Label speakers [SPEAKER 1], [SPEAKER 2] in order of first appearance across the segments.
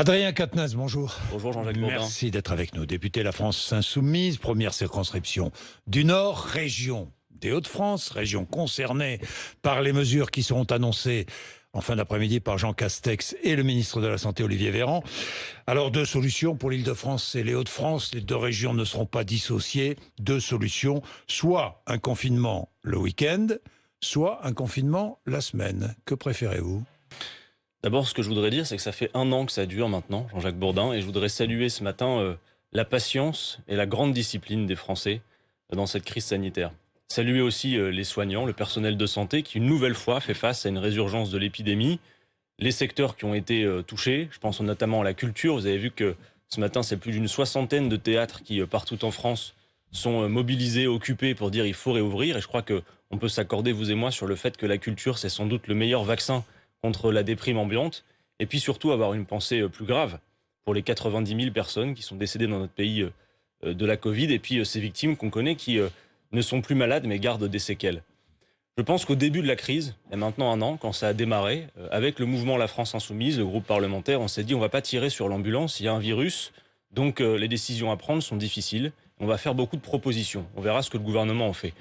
[SPEAKER 1] Adrien Quatennens, bonjour.
[SPEAKER 2] Bonjour Jean-Jacques Bourdin.
[SPEAKER 1] Merci d'être avec nous. Député La France Insoumise, première circonscription du Nord, région des Hauts-de-France, région concernée par les mesures qui seront annoncées en fin d'après-midi par Jean Castex et le ministre de la Santé Olivier Véran. Alors deux solutions pour l'Île-de-France et les Hauts-de-France. Les deux régions ne seront pas dissociées. Deux solutions, soit un confinement le week-end, soit un confinement la semaine. Que préférez-vous ?
[SPEAKER 2] D'abord, ce que je voudrais dire, c'est que ça fait 1 an que ça dure maintenant, Jean-Jacques Bourdin, et je voudrais saluer ce matin la patience et la grande discipline des Français dans cette crise sanitaire. Saluer aussi les soignants, le personnel de santé qui, une nouvelle fois, fait face à une résurgence de l'épidémie. Les secteurs qui ont été touchés, je pense notamment à la culture. Vous avez vu que ce matin, c'est plus d'une 60aine de théâtres qui, partout en France, sont mobilisés, occupés pour dire il faut réouvrir. Et je crois qu'on peut s'accorder, vous et moi, sur le fait que la culture, c'est sans doute le meilleur vaccin contre la déprime ambiante, et puis surtout avoir une pensée plus grave pour les 90 000 personnes qui sont décédées dans notre pays de la Covid, et puis ces victimes qu'on connaît qui ne sont plus malades mais gardent des séquelles. Je pense qu'au début de la crise, il y a maintenant 1 an, quand ça a démarré, avec le mouvement La France Insoumise, le groupe parlementaire, on s'est dit on ne va pas tirer sur l'ambulance, il y a un virus, donc les décisions à prendre sont difficiles, on va faire beaucoup de propositions, on verra ce que le gouvernement en fait.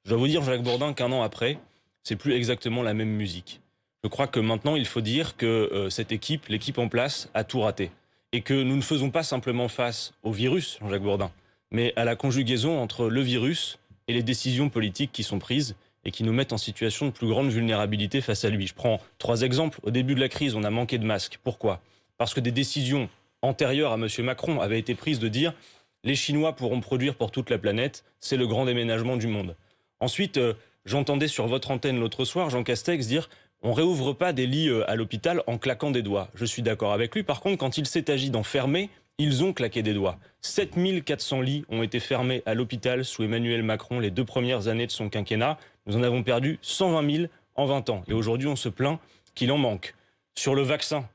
[SPEAKER 2] Je dois vous dire, Jean-Jacques Bourdin, qu'1 an après, c'est plus exactement la même musique. Je crois que maintenant, il faut dire que cette équipe, l'équipe en place, a tout raté. Et que nous ne faisons pas simplement face au virus, Jean-Jacques Bourdin, mais à la conjugaison entre le virus et les décisions politiques qui sont prises et qui nous mettent en situation de plus grande vulnérabilité face à lui. Je prends 3 exemples. Au début de la crise, on a manqué de masques. Pourquoi ? Parce que des décisions antérieures à M. Macron avaient été prises de dire « les Chinois pourront produire pour toute la planète, c'est le grand déménagement du monde ». Ensuite, j'entendais sur votre antenne l'autre soir Jean Castex dire « on réouvre pas des lits à l'hôpital en claquant des doigts ». Je suis d'accord avec lui. Par contre, quand il s'est agi d'en fermer, ils ont claqué des doigts. 7400 lits ont été fermés à l'hôpital sous Emmanuel Macron les 2 premières années de son quinquennat. Nous en avons perdu 120 000 en 20 ans. Et aujourd'hui, on se plaint qu'il en manque. Sur le vaccin,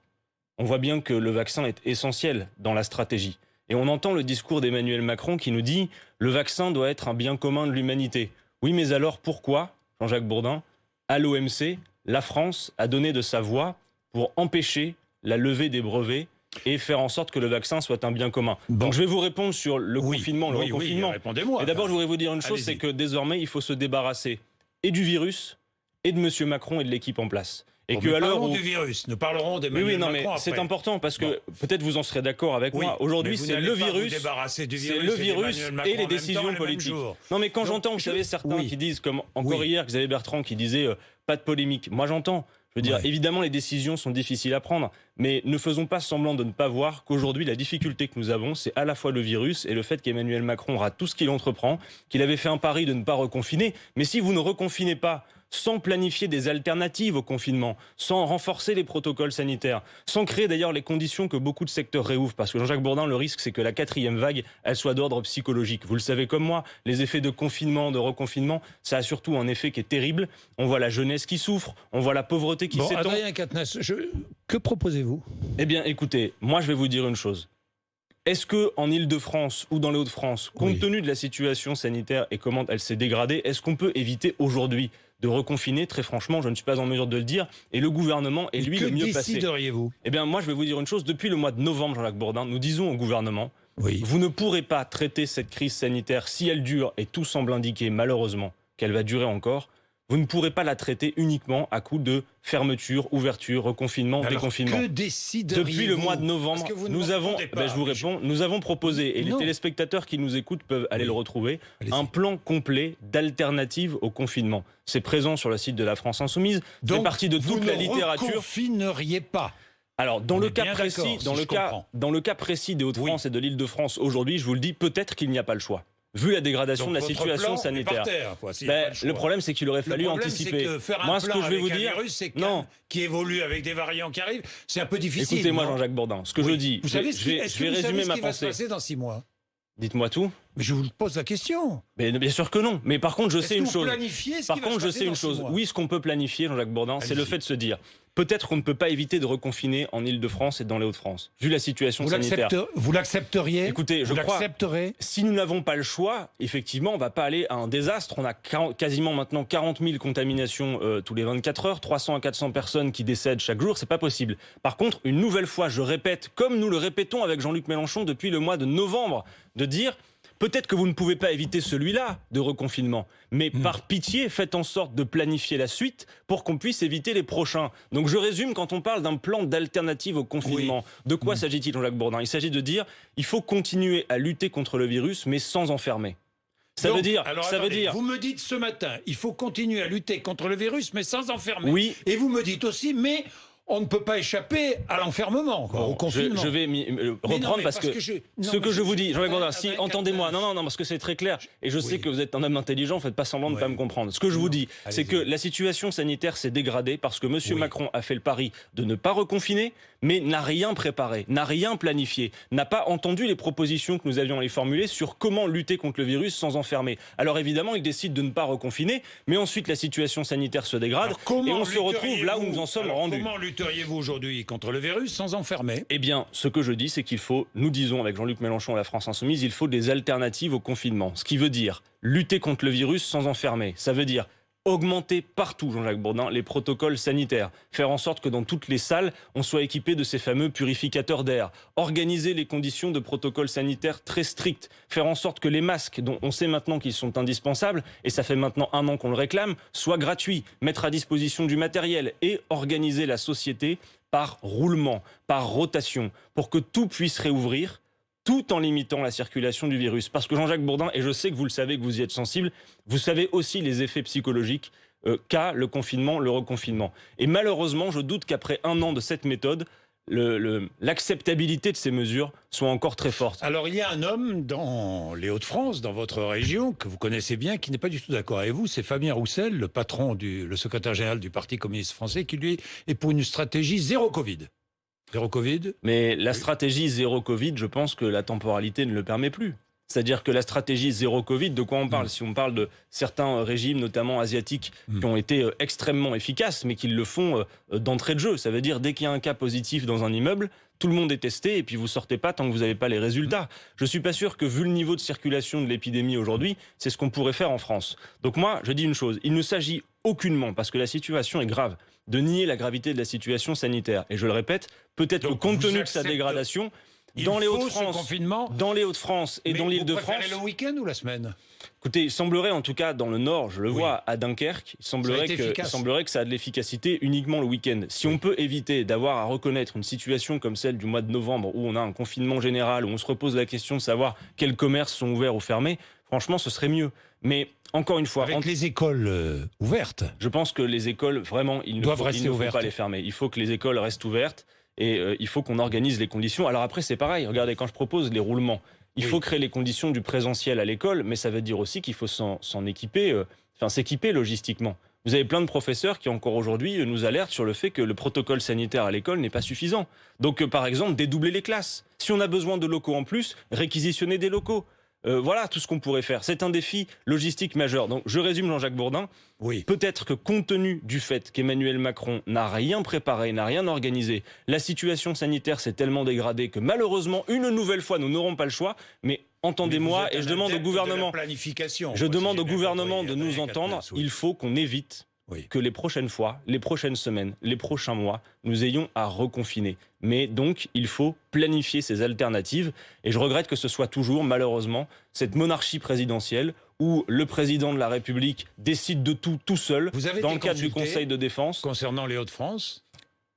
[SPEAKER 2] on voit bien que le vaccin est essentiel dans la stratégie. Et on entend le discours d'Emmanuel Macron qui nous dit « le vaccin doit être un bien commun de l'humanité ». Oui, mais alors pourquoi, Jean-Jacques Bourdin, à l'OMC, la France a donné de sa voix pour empêcher la levée des brevets et faire en sorte que le vaccin soit un bien commun.
[SPEAKER 1] Bon.
[SPEAKER 2] Donc je vais vous répondre sur le confinement, le reconfinement.
[SPEAKER 1] Répondez-moi.
[SPEAKER 2] Et d'abord, je voudrais vous dire une chose,
[SPEAKER 1] Allez-y.
[SPEAKER 2] c'est que désormais, il faut se débarrasser et du virus et de M. Macron et de l'équipe en place. Et que
[SPEAKER 1] Nous
[SPEAKER 2] à l'heure
[SPEAKER 1] parlons
[SPEAKER 2] où...
[SPEAKER 1] du virus, nous parlerons d'Emmanuel
[SPEAKER 2] Oui, non, mais
[SPEAKER 1] Macron
[SPEAKER 2] c'est
[SPEAKER 1] après.
[SPEAKER 2] important parce que
[SPEAKER 1] Bon.
[SPEAKER 2] peut-être vous en serez d'accord avec moi. Aujourd'hui, c'est le virus,
[SPEAKER 1] c'est
[SPEAKER 2] c'est le virus et les décisions politiques. Non, mais quand j'entends, vous savez, certains qui disent, comme encore hier, Xavier Bertrand qui disait pas de polémique. Moi, j'entends. Je veux dire, évidemment, les décisions sont difficiles à prendre, mais ne faisons pas semblant de ne pas voir qu'aujourd'hui, la difficulté que nous avons, c'est à la fois le virus et le fait qu'Emmanuel Macron rate tout ce qu'il entreprend, qu'il avait fait un pari de ne pas reconfiner. Mais si vous ne reconfinez pas, sans planifier des alternatives au confinement, sans renforcer les protocoles sanitaires, sans créer d'ailleurs les conditions que beaucoup de secteurs réouvrent. Parce que Jean-Jacques Bourdin, le risque, c'est que la 4e vague, elle soit d'ordre psychologique. Vous le savez comme moi, les effets de confinement, de reconfinement, ça a surtout un effet qui est terrible. On voit la jeunesse qui souffre, on voit la pauvreté qui s'étend.
[SPEAKER 1] Adrien Quatennens, que proposez-vous ?
[SPEAKER 2] Eh bien, écoutez, moi je vais vous dire une chose. Est-ce qu'en Île-de-France ou dans les Hauts-de-France, compte tenu de la situation sanitaire et comment elle s'est dégradée, est-ce qu'on peut éviter aujourd'hui de reconfiner? Très franchement, je ne suis pas en mesure de le dire. Et le gouvernement est lui le mieux passé.
[SPEAKER 1] Que décideriez-vous ?
[SPEAKER 2] Eh bien, moi, je vais vous dire une chose. Depuis le mois de novembre, Jean-Jacques Bourdin, nous disons au gouvernement, vous ne pourrez pas traiter cette crise sanitaire si elle dure, et tout semble indiquer malheureusement qu'elle va durer encore. Vous ne pourrez pas la traiter uniquement à coup de fermeture, ouverture, reconfinement, déconfinement.
[SPEAKER 1] Que décideriez-vous ?
[SPEAKER 2] Depuis le mois de novembre, nous avons, je vous réponds, nous avons proposé, et les téléspectateurs qui nous écoutent peuvent aller le retrouver, un plan complet d'alternative au confinement. C'est présent sur le site de La France Insoumise, c'est partie de toute la littérature.
[SPEAKER 1] Vous ne reconfineriez pas ?
[SPEAKER 2] Alors, dans le cas précis des Hauts-de-France et de l'Île-de-France aujourd'hui, je vous le dis, peut-être qu'il n'y a pas le choix. Vu la dégradation de la situation sanitaire. Le problème, c'est qu'il aurait fallu anticiper.
[SPEAKER 1] Moi, ce que je vais vous dire, c'est qui évolue avec des variants qui arrivent, c'est un peu difficile.
[SPEAKER 2] Écoutez-moi, Jean-Jacques Bourdin, ce que je dis,
[SPEAKER 1] vous savez
[SPEAKER 2] je vais résumer ma pensée.
[SPEAKER 1] Ce qui va se passer dans 6 mois ?
[SPEAKER 2] Dites-moi tout.
[SPEAKER 1] Mais je vous pose la question.
[SPEAKER 2] Mais bien sûr que non. Mais par contre, je sais une chose.
[SPEAKER 1] Par contre,
[SPEAKER 2] je sais une chose. Oui, ce qu'on peut planifier, Jean-Jacques Bourdin, c'est le fait de se dire peut-être qu'on ne peut pas éviter de reconfiner en Île-de-France et dans les Hauts-de-France, vu la situation sanitaire.
[SPEAKER 1] Vous l'accepteriez?
[SPEAKER 2] Écoutez, je crois, si nous n'avons pas le choix, effectivement, on ne va pas aller à un désastre. On a quasiment maintenant 40 000 contaminations tous les 24 heures, 300 à 400 personnes qui décèdent chaque jour, c'est pas possible. Par contre, une nouvelle fois, je répète, comme nous le répétons avec Jean-Luc Mélenchon depuis le mois de novembre, de dire... Peut-être que vous ne pouvez pas éviter celui-là de reconfinement, mais par pitié, faites en sorte de planifier la suite pour qu'on puisse éviter les prochains. Donc je résume, quand on parle d'un plan d'alternative au confinement, de quoi s'agit-il, Jean-Jacques Bourdin? Il s'agit de dire il faut continuer à lutter contre le virus, mais sans enfermer. Ça veut dire...
[SPEAKER 1] Vous me dites ce matin, il faut continuer à lutter contre le virus, mais sans enfermer.
[SPEAKER 2] Oui.
[SPEAKER 1] Et vous me dites aussi, mais... on ne peut pas échapper à l'enfermement, au confinement.
[SPEAKER 2] Je vais reprendre parce que ce que je vous dis, Jean-Jacques Bourdin, si, entendez-moi, non, parce que c'est très clair, et je sais que vous êtes un homme intelligent, faites pas semblant de ne pas me comprendre. Ce que je vous dis, c'est que la situation sanitaire s'est dégradée parce que M. Macron a fait le pari de ne pas reconfiner, mais n'a rien préparé, n'a rien planifié, n'a pas entendu les propositions que nous avions à les formuler sur comment lutter contre le virus sans enfermer. Alors évidemment, il décide de ne pas reconfiner, mais ensuite la situation sanitaire se dégrade et on se retrouve là où nous en sommes rendus.
[SPEAKER 1] Comment lutteriez-vous aujourd'hui contre le virus sans enfermer?
[SPEAKER 2] Eh bien, ce que je dis, c'est qu'il faut, nous disons avec Jean-Luc Mélenchon à la France Insoumise, il faut des alternatives au confinement. Ce qui veut dire lutter contre le virus sans enfermer. Ça veut dire augmenter partout, Jean-Jacques Bourdin, les protocoles sanitaires, faire en sorte que dans toutes les salles, on soit équipé de ces fameux purificateurs d'air, organiser les conditions de protocoles sanitaires très stricts, faire en sorte que les masques, dont on sait maintenant qu'ils sont indispensables, et ça fait maintenant 1 an qu'on le réclame, soient gratuits, mettre à disposition du matériel et organiser la société par roulement, par rotation, pour que tout puisse réouvrir, tout en limitant la circulation du virus. Parce que Jean-Jacques Bourdin, et je sais que vous le savez, que vous y êtes sensible, vous savez aussi les effets psychologiques qu'a le confinement, le reconfinement. Et malheureusement, je doute qu'après 1 an de cette méthode, l'acceptabilité de ces mesures soit encore très forte.
[SPEAKER 1] Alors il y a un homme dans les Hauts-de-France, dans votre région, que vous connaissez bien, qui n'est pas du tout d'accord avec vous, c'est Fabien Roussel, le patron, le secrétaire général du Parti communiste français, qui lui est pour une stratégie zéro Covid. Zéro Covid.
[SPEAKER 2] Mais la stratégie zéro Covid, je pense que la temporalité ne le permet plus. C'est-à-dire que la stratégie zéro Covid, de quoi on parle? Si on parle de certains régimes, notamment asiatiques, qui ont été extrêmement efficaces, mais qui le font d'entrée de jeu. Ça veut dire, dès qu'il y a un cas positif dans un immeuble, tout le monde est testé et puis vous sortez pas tant que vous n'avez pas les résultats. Je suis pas sûr que, vu le niveau de circulation de l'épidémie aujourd'hui, c'est ce qu'on pourrait faire en France. Donc moi, je dis une chose, il ne s'agit aucunement, parce que la situation est grave, de nier la gravité de la situation sanitaire. Et je le répète, peut-être que compte tenu de sa dégradation, dans les Hauts-de-France et dans l'Île-de-France...
[SPEAKER 1] Vous préférez le week-end ou la semaine?
[SPEAKER 2] Écoutez, il semblerait, en tout cas dans le Nord, je le vois, à Dunkerque, il semblerait que ça a de l'efficacité uniquement le week-end. Si on peut éviter d'avoir à reconnaître une situation comme celle du mois de novembre, où on a un confinement général, où on se repose la question de savoir quels commerces sont ouverts ou fermés, franchement, ce serait mieux. Mais encore une fois...
[SPEAKER 1] Avec les écoles ouvertes.
[SPEAKER 2] Je pense que les écoles, vraiment, il ne faut pas les fermer. Il faut que les écoles restent ouvertes et il faut qu'on organise les conditions. Alors après, c'est pareil. Regardez, quand je propose les roulements, il faut créer les conditions du présentiel à l'école, mais ça veut dire aussi qu'il faut s'en équiper, s'équiper logistiquement. Vous avez plein de professeurs qui, encore aujourd'hui, nous alertent sur le fait que le protocole sanitaire à l'école n'est pas suffisant. Donc, par exemple, dédoubler les classes. Si on a besoin de locaux en plus, réquisitionner des locaux. Voilà tout ce qu'on pourrait faire. C'est un défi logistique majeur. Donc, je résume, Jean-Jacques Bourdin.
[SPEAKER 1] Oui.
[SPEAKER 2] Peut-être que, compte tenu du fait qu'Emmanuel Macron n'a rien préparé, n'a rien organisé, la situation sanitaire s'est tellement dégradée que malheureusement, une nouvelle fois, nous n'aurons pas le choix. Mais entendez-moi, et je demande au gouvernement, de nous entendre. Il faut qu'on évite que les prochaines fois, les prochaines semaines, les prochains mois, nous ayons à reconfiner. Mais donc, il faut planifier ces alternatives. Et je regrette que ce soit toujours, malheureusement, cette monarchie présidentielle où le président de la République décide de tout seul, dans le cadre du Conseil de défense.
[SPEAKER 1] Concernant les Hauts-de-France ?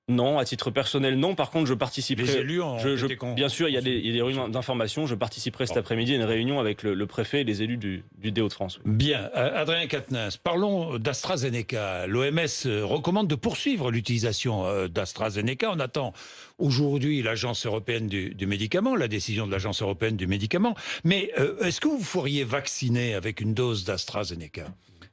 [SPEAKER 2] Non, à titre personnel, non. Par contre, je participerai...
[SPEAKER 1] Les élus
[SPEAKER 2] bien sûr, il y a des réunions d'information. Je participerai cet après-midi à une réunion avec le préfet et les élus des Hauts-de-France.
[SPEAKER 1] Bien. Adrien Quatennens, parlons d'AstraZeneca. L'OMS recommande de poursuivre l'utilisation d'AstraZeneca. On attend aujourd'hui l'Agence européenne du médicament, la décision de l'Agence européenne du médicament. Mais est-ce que vous feriez vacciner avec une dose d'AstraZeneca ?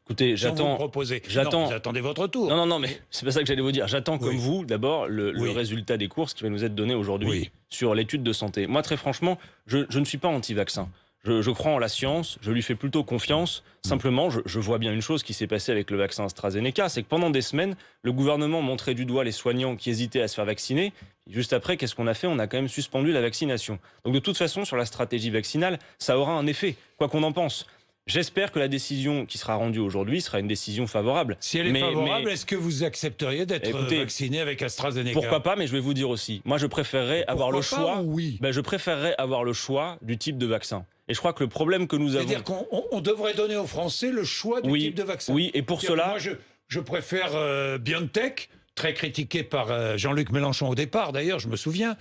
[SPEAKER 2] Écoutez,
[SPEAKER 1] j'attends. Vous attendez votre tour.
[SPEAKER 2] Non, mais c'est pas ça que j'allais vous dire. J'attends comme vous, d'abord, le résultat des courses qui va nous être donné aujourd'hui sur l'étude de santé. Moi, très franchement, je ne suis pas anti-vaccin. Je crois en la science, je lui fais plutôt confiance. Simplement, je vois bien une chose qui s'est passée avec le vaccin AstraZeneca, c'est que pendant des semaines, le gouvernement montrait du doigt les soignants qui hésitaient à se faire vacciner. Juste après, qu'est-ce qu'on a fait? On a quand même suspendu la vaccination. Donc de toute façon, sur la stratégie vaccinale, ça aura un effet, quoi qu'on en pense. J'espère que la décision qui sera rendue aujourd'hui sera une décision favorable.
[SPEAKER 1] Si elle est favorable, est-ce que vous accepteriez d'être vacciné avec AstraZeneca?
[SPEAKER 2] Pourquoi pas, mais je vais vous dire aussi. Moi, je préférerais avoir le choix.
[SPEAKER 1] Oui.
[SPEAKER 2] Je préférerais avoir le choix du type de vaccin. Et je crois que le problème que nous avons...
[SPEAKER 1] C'est-à-dire qu'on devrait donner aux Français le choix du type de vaccin.
[SPEAKER 2] Oui, et pour cela...
[SPEAKER 1] Moi, je préfère BioNTech, très critiqué par Jean-Luc Mélenchon au départ, d'ailleurs, je me souviens.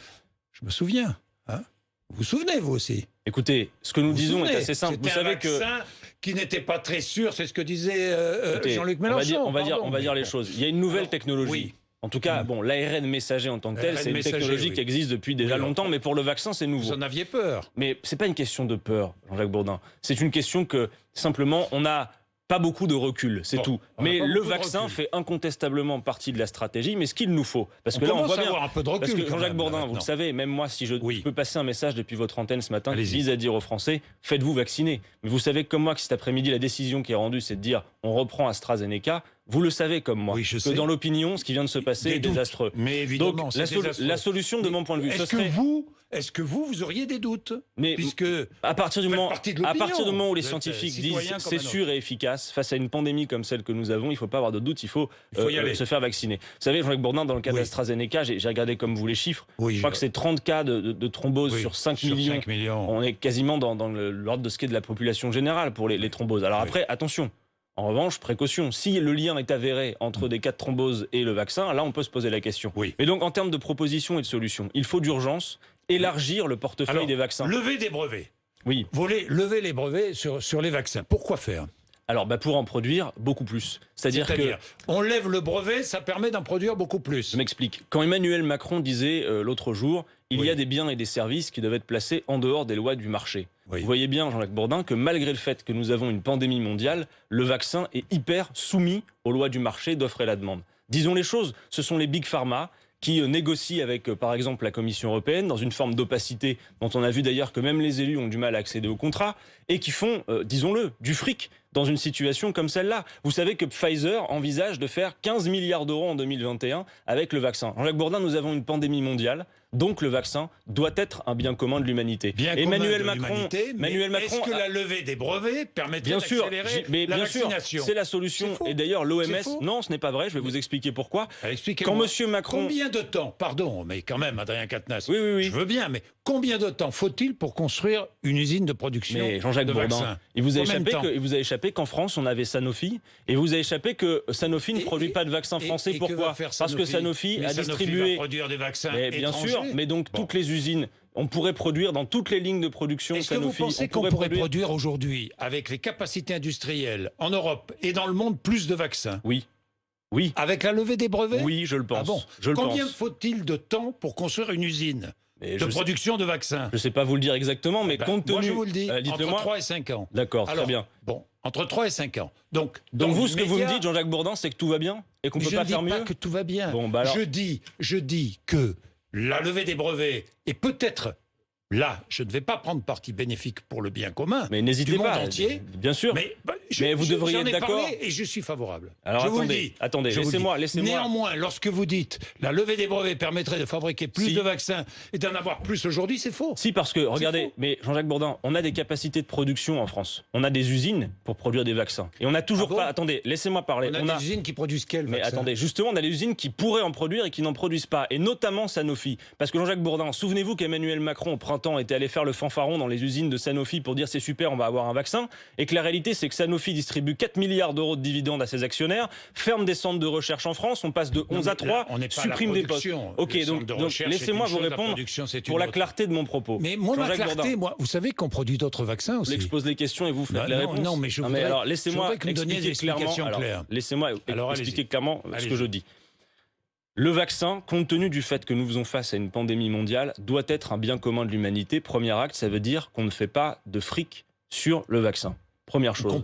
[SPEAKER 1] Hein, vous vous souvenez, vous aussi?
[SPEAKER 2] Écoutez, ce que nous disons est assez simple.
[SPEAKER 1] Vous savez que... qui n'était pas très sûr, c'est ce que disait Jean-Luc Mélenchon.
[SPEAKER 2] On va dire les choses. Il y a une nouvelle technologie. Oui. En tout cas, l'ARN messager en tant que tel, c'est une technologie qui existe depuis déjà longtemps, mais pour le vaccin, c'est nouveau.
[SPEAKER 1] Vous en aviez peur.
[SPEAKER 2] Mais c'est pas une question de peur, Jean-Jacques Bourdin. C'est une question que, simplement, on n'a pas beaucoup de recul, c'est tout. Mais le vaccin fait incontestablement partie de la stratégie, mais ce qu'il nous faut. Parce que là, on voit bien.
[SPEAKER 1] Un peu de recul,
[SPEAKER 2] parce que Jean-Jacques Bourdin, vous le savez, même moi, si je peux passer un message depuis votre antenne ce matin qui vise à dire aux Français, faites-vous vacciner. Mais vous savez comme moi que cet après-midi, la décision qui est rendue, c'est de dire, on reprend AstraZeneca. Vous le savez comme moi, que dans l'opinion, ce qui vient de se passer est désastreux.
[SPEAKER 1] Mais évidemment,
[SPEAKER 2] donc, la solution, de mon point de vue, ce serait...
[SPEAKER 1] Est-ce que vous auriez des doutes?
[SPEAKER 2] Mais puisque à partir du moment où les scientifiques disent c'est sûr et efficace, face à une pandémie comme celle que nous avons, il ne faut pas avoir de doute, il faut se faire vacciner. Vous savez, Jean-Jacques Bourdin, dans le cas d'AstraZeneca, j'ai regardé comme vous les chiffres, je crois que c'est 30 cas de thrombose sur 5 millions. On est quasiment dans l'ordre de ce qui est de la population générale pour les thromboses. Alors après, attention. En revanche, précaution, si le lien est avéré entre des cas de thrombose et le vaccin, là on peut se poser la question. Mais donc en termes de propositions et de solutions, il faut d'urgence élargir le portefeuille des vaccins.
[SPEAKER 1] Lever des brevets.
[SPEAKER 2] Oui.
[SPEAKER 1] Vous voulez lever les brevets sur les vaccins. Pourquoi faire?
[SPEAKER 2] Alors pour en produire beaucoup plus. C'est-à-dire que
[SPEAKER 1] on lève le brevet, ça permet d'en produire beaucoup plus.
[SPEAKER 2] Je m'explique. Quand Emmanuel Macron disait l'autre jour, il y a des biens et des services qui doivent être placés en dehors des lois du marché. Vous voyez bien, Jean-Jacques Bourdin, que malgré le fait que nous avons une pandémie mondiale, le vaccin est hyper soumis aux lois du marché d'offre et la demande. Disons les choses, ce sont les big pharma qui négocient avec, par exemple, la Commission européenne, dans une forme d'opacité dont on a vu d'ailleurs que même les élus ont du mal à accéder au contrat, et qui font, disons-le, du fric dans une situation comme celle-là. Vous savez que Pfizer envisage de faire 15 milliards d'euros en 2021 avec le vaccin. Jean-Jacques Bourdin, nous avons une pandémie mondiale, donc le vaccin doit être un bien commun de l'humanité.
[SPEAKER 1] Emmanuel Macron, est-ce que la levée des brevets permettrait d'accélérer la vaccination?
[SPEAKER 2] C'est la solution. Et d'ailleurs, l'OMS... Non, ce n'est pas vrai, je vais vous expliquer pourquoi. Quand Monsieur Macron...
[SPEAKER 1] Combien de temps, pardon, mais quand même, Adrien Quatennens,
[SPEAKER 2] oui.
[SPEAKER 1] je veux bien, mais combien de temps faut-il pour construire une usine de production de vaccins?
[SPEAKER 2] Il vous a échappé qu'en France, on avait Sanofi, et vous a échappé que Sanofi ne produit pas de vaccins français. Pourquoi? Parce que Sanofi a distribué...
[SPEAKER 1] va produire des vaccins
[SPEAKER 2] bien sûr, mais donc toutes les usines, on pourrait produire dans toutes les lignes de production Sanofi.
[SPEAKER 1] Est-ce que vous pensez qu'on pourrait produire aujourd'hui, avec les capacités industrielles en Europe et dans le monde, plus de vaccins?
[SPEAKER 2] Oui.
[SPEAKER 1] Avec la levée des brevets?
[SPEAKER 2] Oui, je le pense.
[SPEAKER 1] Combien faut-il de temps pour construire une usine de production de vaccins?
[SPEAKER 2] Je ne sais pas vous le dire exactement, mais compte tenu...
[SPEAKER 1] Moi, je vous le dis, entre 3 et 5 ans.
[SPEAKER 2] D'accord, très bien.
[SPEAKER 1] Bon, entre 3 et 5 ans. Donc
[SPEAKER 2] vous, ce que vous me dites, Jean-Jacques Bourdin, c'est que tout va bien et qu'on ne peut pas faire mieux?
[SPEAKER 1] Je ne dis pas que tout va bien.
[SPEAKER 2] Alors...
[SPEAKER 1] Je dis que la levée des brevets est peut-être... Là, je ne vais pas prendre parti bénéfique pour le bien commun.
[SPEAKER 2] Mais n'hésitez pas, entier. Bien sûr. Mais vous devriez être d'accord.
[SPEAKER 1] Et je suis favorable.
[SPEAKER 2] Alors attendez, laissez-moi.
[SPEAKER 1] Néanmoins, lorsque vous dites la levée des brevets permettrait de fabriquer plus de vaccins et d'en avoir plus aujourd'hui, c'est faux.
[SPEAKER 2] Si, parce que regardez, mais Jean-Jacques Bourdin, on a des capacités de production en France. On a des usines pour produire des vaccins. Et on n'a toujours pas. Attendez, laissez-moi parler.
[SPEAKER 1] On a des usines qui produisent quels vaccins?
[SPEAKER 2] Mais attendez, justement, on a des usines qui pourraient en produire et qui n'en produisent pas. Et notamment Sanofi. Parce que Jean-Jacques Bourdin, souvenez-vous qu'Emmanuel Macron, au printemps, était allé faire le fanfaron dans les usines de Sanofi pour dire c'est super, on va avoir un vaccin, et que la réalité c'est que Sanofi distribue 4 milliards d'euros de dividendes à ses actionnaires, ferme des centres de recherche en France, on passe de 11 à 3, supprime des postes. Ok, donc laissez-moi vous répondre pour la clarté de mon propos.
[SPEAKER 1] Mais moi, ma clarté, vous savez qu'on produit d'autres vaccins aussi.
[SPEAKER 2] Je pose les questions et vous faites les réponses.
[SPEAKER 1] Non, mais je voudrais,
[SPEAKER 2] alors laissez-moi
[SPEAKER 1] expliquer clairement.
[SPEAKER 2] Laissez-moi expliquer clairement ce que je dis. Le vaccin, compte tenu du fait que nous faisons face à une pandémie mondiale, doit être un bien commun de l'humanité. Premier acte, ça veut dire qu'on ne fait pas de fric sur le vaccin. Première chose.
[SPEAKER 1] Qu'on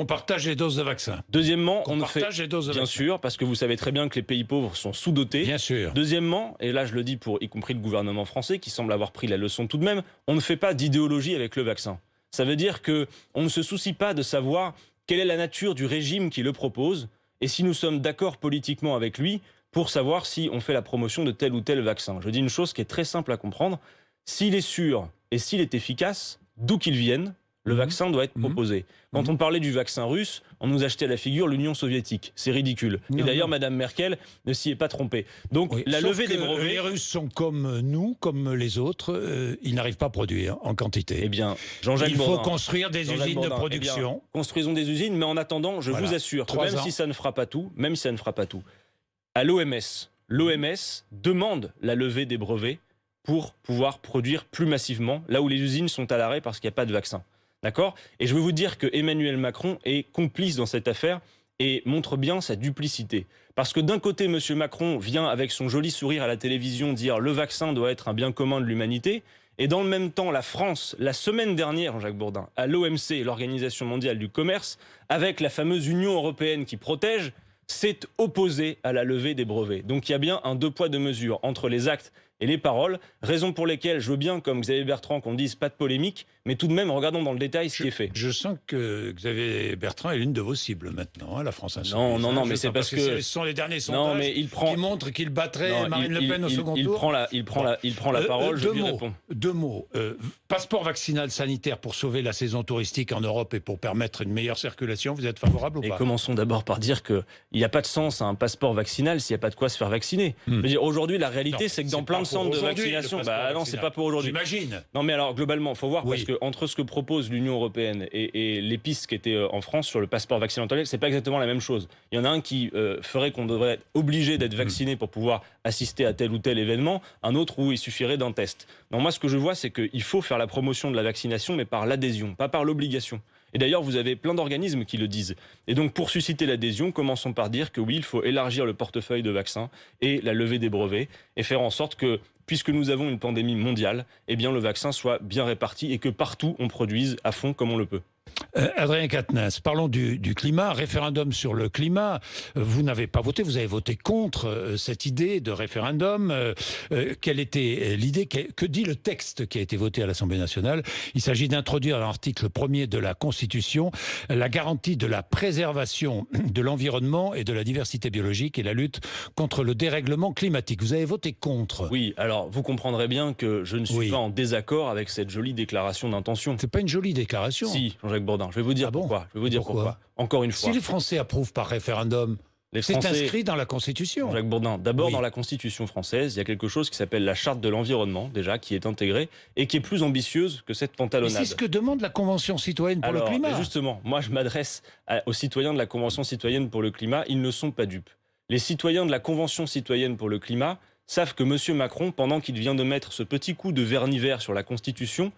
[SPEAKER 1] partage les doses de vaccin.
[SPEAKER 2] Deuxièmement,
[SPEAKER 1] Qu'on
[SPEAKER 2] on ne fait
[SPEAKER 1] partage les doses de
[SPEAKER 2] bien
[SPEAKER 1] vaccin.
[SPEAKER 2] sûr, parce que vous savez très bien que les pays pauvres sont sous-dotés.
[SPEAKER 1] Bien sûr.
[SPEAKER 2] Deuxièmement, et là je le dis pour y compris le gouvernement français qui semble avoir pris la leçon tout de même, on ne fait pas d'idéologie avec le vaccin. Ça veut dire que on ne se soucie pas de savoir quelle est la nature du régime qui le propose et si nous sommes d'accord politiquement avec lui pour savoir si on fait la promotion de tel ou tel vaccin. Je dis une chose qui est très simple à comprendre. S'il est sûr et s'il est efficace, d'où qu'il vienne, le vaccin doit être proposé. Quand on parlait du vaccin russe, on nous achetait à la figure l'Union soviétique. C'est ridicule. Et d'ailleurs, Mme Merkel ne s'y est pas trompée. Donc, la levée des brevets...
[SPEAKER 1] Les Russes sont comme nous, comme les autres. Ils n'arrivent pas à produire en quantité.
[SPEAKER 2] Eh bien, Jean-Jacques
[SPEAKER 1] Il faut
[SPEAKER 2] Bourdin,
[SPEAKER 1] construire des
[SPEAKER 2] Jean-Jacques
[SPEAKER 1] usines
[SPEAKER 2] Bourdin,
[SPEAKER 1] de production.
[SPEAKER 2] Eh bien, construisons des usines, mais en attendant, je vous assure que même si ça ne fera pas tout, à l'OMS demande la levée des brevets pour pouvoir produire plus massivement, là où les usines sont à l'arrêt parce qu'il n'y a pas de vaccin. D'accord ? Et je veux vous dire que Emmanuel Macron est complice dans cette affaire et montre bien sa duplicité. Parce que d'un côté, M. Macron vient avec son joli sourire à la télévision dire « le vaccin doit être un bien commun de l'humanité », et dans le même temps, la France, la semaine dernière, Jean-Jacques Bourdin, à l'OMC, l'Organisation mondiale du commerce, avec la fameuse Union européenne qui protège, s'est opposée à la levée des brevets. Donc il y a bien un deux poids deux mesures entre les actes et les paroles, raison pour lesquelles je veux bien, comme Xavier Bertrand, qu'on dise pas de polémique, mais tout de même, regardons dans le détail ce qui est fait.
[SPEAKER 1] Je sens que Xavier Bertrand est l'une de vos cibles maintenant, la France Insoumise.
[SPEAKER 2] Non, mais c'est parce que
[SPEAKER 1] ce sont les derniers sondages qui montrent qu'il battrait Marine Le Pen au second tour.
[SPEAKER 2] Il prend la parole, je lui réponds.
[SPEAKER 1] Deux mots. Passeport vaccinal sanitaire pour sauver la saison touristique en Europe et pour permettre une meilleure circulation, vous êtes favorable ou pas ?
[SPEAKER 2] Et commençons d'abord par dire qu'il n'y a pas de sens à un passeport vaccinal s'il n'y a pas de quoi se faire vacciner. Je veux dire, aujourd'hui, la réalité, c'est que dans plein de centres de vaccination, non, c'est pas pour aujourd'hui.
[SPEAKER 1] J'imagine.
[SPEAKER 2] Non, mais alors, globalement, il faut voir, parce que entre ce que propose l'Union européenne et les pistes qui étaient en France sur le passeport vaccinal, c'est pas exactement la même chose. Il y en a un qui ferait qu'on devrait être obligé d'être vacciné pour pouvoir assister à tel ou tel événement, un autre où il suffirait d'un test. Non, moi, ce que je vois, c'est qu'il faut faire la promotion de la vaccination, mais par l'adhésion, pas par l'obligation. Et d'ailleurs, vous avez plein d'organismes qui le disent. Et donc, pour susciter l'adhésion, commençons par dire que oui, il faut élargir le portefeuille de vaccins et la levée des brevets et faire en sorte que, puisque nous avons une pandémie mondiale, eh bien, le vaccin soit bien réparti et que partout, on produise à fond comme on le peut.
[SPEAKER 1] Adrien Quatennens, parlons du climat, référendum sur le climat. Vous n'avez pas voté, vous avez voté contre cette idée de référendum. Quelle était l'idée ? Que dit le texte qui a été voté à l'Assemblée nationale ? Il s'agit d'introduire à l'article 1er de la Constitution la garantie de la préservation de l'environnement et de la diversité biologique et la lutte contre le dérèglement climatique. Vous avez voté contre.
[SPEAKER 2] Oui, alors vous comprendrez bien que je ne suis pas en désaccord avec cette jolie déclaration d'intention.
[SPEAKER 1] C'est pas une jolie déclaration.
[SPEAKER 2] Si, Jean-Jacques Bourdin, je vais vous dire pourquoi. Je vais vous dire pourquoi. Encore une fois.
[SPEAKER 1] Si les Français approuvent par référendum, c'est inscrit dans la Constitution.
[SPEAKER 2] Jean-Jacques Bourdin, d'abord dans la Constitution française, il y a quelque chose qui s'appelle la Charte de l'environnement, déjà, qui est intégrée et qui est plus ambitieuse que cette pantalonnade.
[SPEAKER 1] C'est ce que demande la Convention citoyenne pour le climat.
[SPEAKER 2] Justement, moi je m'adresse aux citoyens de la Convention citoyenne pour le climat, ils ne sont pas dupes. Les citoyens de la Convention citoyenne pour le climat savent que M. Macron, pendant qu'il vient de mettre ce petit coup de vernis vert sur la Constitution,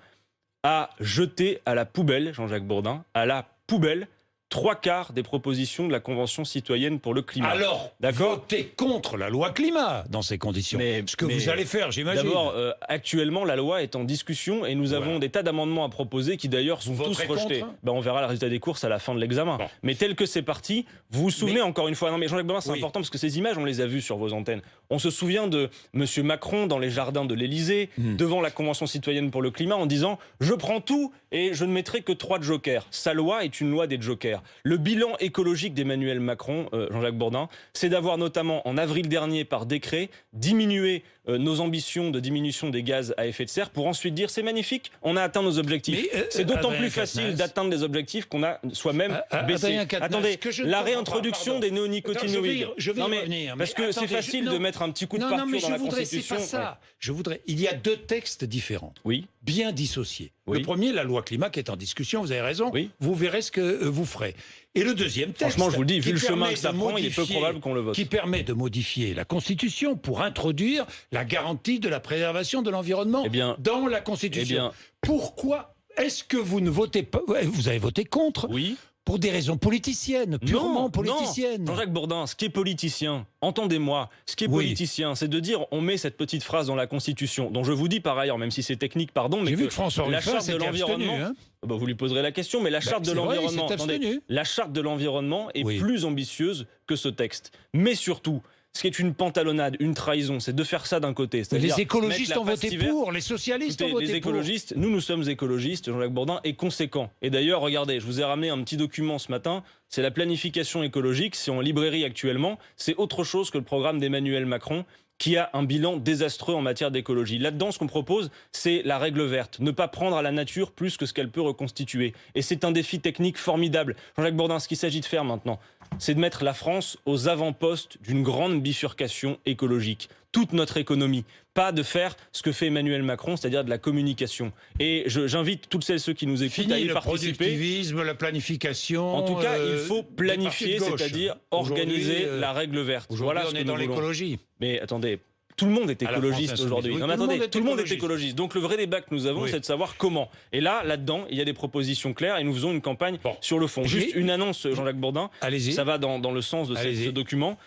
[SPEAKER 2] a jeté à la poubelle, Jean-Jacques Bourdin, à la poubelle, 3/4 des propositions de la Convention citoyenne pour le climat.
[SPEAKER 1] Alors, votez contre la loi climat dans ces conditions. Ce que vous allez faire, j'imagine.
[SPEAKER 2] D'abord, actuellement, la loi est en discussion et nous avons des tas d'amendements à proposer qui d'ailleurs sont tous rejetés. On verra le résultat des courses à la fin de l'examen. Bon. Mais tel que c'est parti, vous vous souvenez encore une fois, non mais Jean-Jacques Bourdin, c'est important parce que ces images, on les a vues sur vos antennes. On se souvient de M. Macron dans les jardins de l'Élysée, devant la Convention citoyenne pour le climat, en disant « je prends tout et je ne mettrai que 3 jokers ». Sa loi est une loi des jokers. Le bilan écologique d'Emmanuel Macron, Jean-Jacques Bourdin, c'est d'avoir notamment en avril dernier par décret diminué nos ambitions de diminution des gaz à effet de serre pour ensuite dire c'est magnifique, on a atteint nos objectifs. C'est d'autant plus facile d'atteindre des objectifs qu'on a soi-même baissé. Attendez, la réintroduction des néonicotinoïdes.
[SPEAKER 1] Je vais revenir.
[SPEAKER 2] Parce que c'est facile de mettre un petit coup de partout dans la Constitution.
[SPEAKER 1] C'est pas ça. Je voudrais. Il y a 2 textes différents.
[SPEAKER 2] Oui.
[SPEAKER 1] Bien dissociés. Le premier, la loi climat qui est en discussion, vous avez raison. Vous verrez ce que vous ferez. Et le deuxième texte,
[SPEAKER 2] franchement, je vous le dis, vu le chemin que ça prend, il est peu probable qu'on le vote.
[SPEAKER 1] Qui permet de modifier la Constitution pour introduire la garantie de la préservation de l'environnement dans la Constitution. Pourquoi est-ce que vous ne votez pas ? Vous avez voté contre.
[SPEAKER 2] Oui.
[SPEAKER 1] pour des raisons politiciennes, purement politiciennes.
[SPEAKER 2] Non, Jean-Jacques Bourdin, ce qui est politicien, entendez-moi, ce qui est politicien, c'est de dire on met cette petite phrase dans la Constitution, dont je vous dis par ailleurs, même si c'est technique, pardon, mais
[SPEAKER 1] j'ai vu que François
[SPEAKER 2] la
[SPEAKER 1] Ruffin
[SPEAKER 2] charte de
[SPEAKER 1] s'était
[SPEAKER 2] l'environnement,
[SPEAKER 1] abstenu, hein.
[SPEAKER 2] Vous lui poserez la question, mais la charte de l'environnement, la charte de l'environnement est plus ambitieuse que ce texte. Mais surtout, ce qui est une pantalonnade, une trahison, c'est de faire ça d'un côté.
[SPEAKER 1] Les écologistes ont voté pour, les socialistes ont voté pour.
[SPEAKER 2] Les écologistes, nous sommes écologistes, Jean-Jacques Bourdin est conséquent. Et d'ailleurs, regardez, je vous ai ramené un petit document ce matin, c'est la planification écologique, c'est en librairie actuellement, c'est autre chose que le programme d'Emmanuel Macron, qui a un bilan désastreux en matière d'écologie. Là-dedans, ce qu'on propose, c'est la règle verte. Ne pas prendre à la nature plus que ce qu'elle peut reconstituer. Et c'est un défi technique formidable. Jean-Jacques Bourdin, ce qu'il s'agit de faire maintenant, c'est de mettre la France aux avant-postes d'une grande bifurcation écologique. Toute notre économie. Pas de faire ce que fait Emmanuel Macron, c'est-à-dire de la communication. Et j'invite toutes celles et ceux qui nous écoutent à y participer.
[SPEAKER 1] Le productivisme, la planification.
[SPEAKER 2] En tout cas, il faut planifier, c'est-à-dire organiser la règle verte.
[SPEAKER 1] Voilà, on est dans l'écologie.
[SPEAKER 2] Mais attendez, tout le monde est écologiste aujourd'hui.
[SPEAKER 1] Oui,
[SPEAKER 2] non, mais attendez, tout le monde est écologiste. Donc le vrai débat que nous avons, c'est de savoir comment. Et là-dedans, il y a des propositions claires et nous faisons une campagne sur le fond. Juste une annonce, Jean-Jacques Bourdin.
[SPEAKER 1] Allez-y.
[SPEAKER 2] Ça va dans le sens de ce document.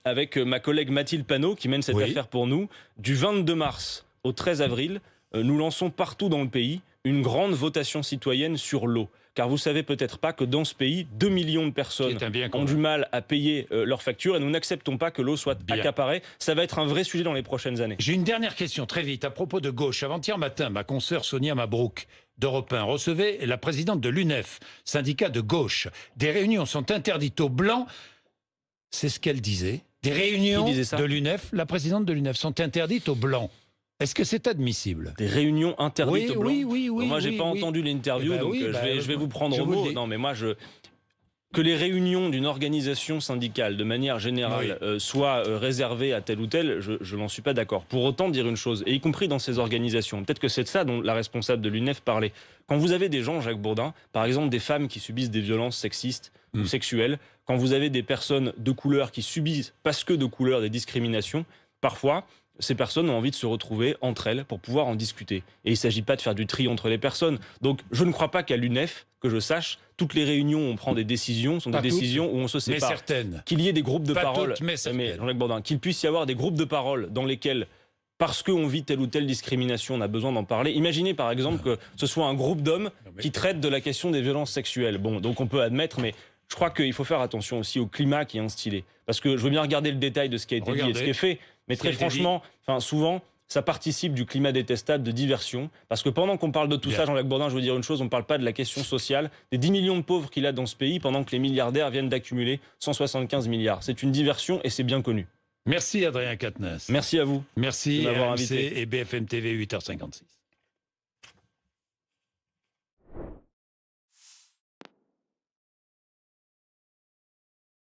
[SPEAKER 2] Avec ma collègue Mathilde Panot, qui mène cette affaire pour nous, du 22 mars au 13 avril, nous lançons partout dans le pays une grande votation citoyenne sur l'eau. Car vous savez peut-être pas que dans ce pays, 2 millions de personnes ont du mal à payer leurs factures et nous n'acceptons pas que l'eau soit accaparée. Ça va être un vrai sujet dans les prochaines années.
[SPEAKER 1] J'ai une dernière question, très vite, à propos de gauche. Avant-hier matin, ma consoeur Sonia Mabrouk d'Europe 1 recevait la présidente de l'UNEF, syndicat de gauche. Des réunions sont interdites aux Blancs. C'est ce qu'elle disait. Des réunions de l'UNEF, la présidente de l'UNEF, sont interdites aux Blancs. Est-ce que c'est admissible?
[SPEAKER 2] Des réunions interdites aux Blancs?
[SPEAKER 1] Oui.
[SPEAKER 2] Moi, j'ai pas entendu l'interview, donc je vais vous prendre au mot. Non, mais moi, que les réunions d'une organisation syndicale, de manière générale, soient réservées à tel ou tel, je n'en suis pas d'accord. Pour autant, dire une chose, et y compris dans ces organisations, peut-être que c'est de ça dont la responsable de l'UNEF parlait. Quand vous avez des gens, Jacques Bourdin, par exemple des femmes qui subissent des violences sexistes ou sexuelles, quand vous avez des personnes de couleur qui subissent, parce que de couleur, des discriminations, parfois, ces personnes ont envie de se retrouver entre elles pour pouvoir en discuter. Et il ne s'agit pas de faire du tri entre les personnes. Donc, je ne crois pas qu'à l'UNEF, que je sache, toutes les réunions où on prend des décisions sont des décisions où on se sépare.
[SPEAKER 1] Mais certaines.
[SPEAKER 2] Qu'il y ait des groupes de parole.
[SPEAKER 1] Mais
[SPEAKER 2] Jean-Jacques Bourdin, qu'il puisse y avoir des groupes de parole dans lesquels, parce qu'on vit telle ou telle discrimination, on a besoin d'en parler. Imaginez par exemple que ce soit un groupe d'hommes qui traite de la question des violences sexuelles. Bon, donc on peut admettre, mais je crois qu'il faut faire attention aussi au climat qui est instillé. Parce que je veux bien regarder le détail de ce qui a été dit et ce qui est fait, mais très franchement, souvent, ça participe du climat détestable de diversion. Parce que pendant qu'on parle de tout ça, Jean-Jacques Bourdin, je veux dire une chose, on ne parle pas de la question sociale, des 10 millions de pauvres qu'il a dans ce pays, pendant que les milliardaires viennent d'accumuler 175 milliards. C'est une diversion et c'est bien connu.
[SPEAKER 1] Merci Adrien Quatennens.
[SPEAKER 2] Merci à vous.
[SPEAKER 1] Merci
[SPEAKER 2] de m'avoir
[SPEAKER 1] RMC
[SPEAKER 2] invité.
[SPEAKER 1] et BFM TV 8h56.